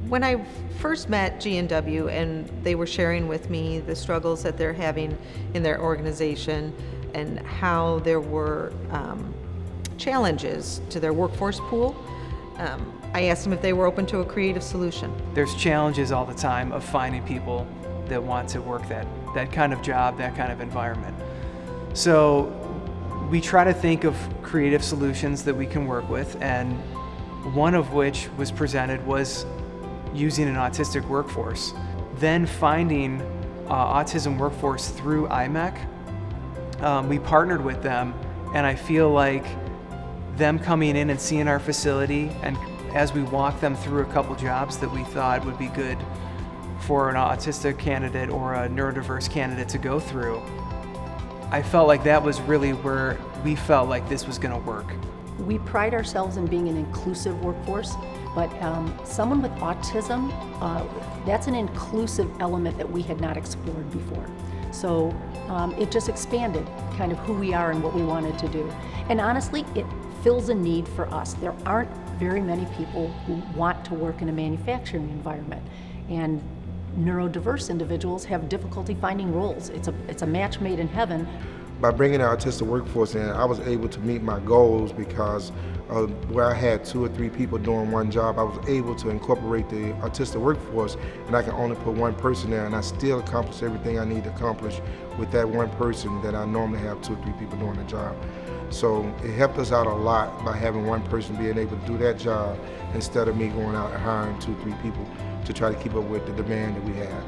When I first met G&W and they were sharing with me the struggles that they're having in their organization and how there were challenges to their workforce pool, I asked them if they were open to a creative solution. There's challenges all the time of finding people that want to work that kind of job, that kind of environment. So we try to think of creative solutions that we can work with, and one of which was presented was using an autistic workforce. Then finding autism workforce through IMEC, we partnered with them, and I feel like them coming in and seeing our facility, and as we walked them through a couple jobs that we thought would be good for an autistic candidate or a neurodiverse candidate to go through, I felt like that was really where we felt like this was going to work. We pride ourselves in being an inclusive workforce, but someone with autism, that's an inclusive element that we had not explored before. So it just expanded kind of who we are and what we wanted to do. And honestly, it fills a need for us. There aren't very many people who want to work in a manufacturing environment. And neurodiverse individuals have difficulty finding roles. It's a match made in heaven. By bringing the autistic workforce in, I was able to meet my goals because where I had 2 or 3 people doing one job, I was able to incorporate the autistic workforce, and I can only put one person there, and I still accomplish everything I need to accomplish with that one person that I normally have 2 or 3 people doing the job. So it helped us out a lot by having one person being able to do that job instead of me going out and hiring 2 or 3 people to try to keep up with the demand that we have.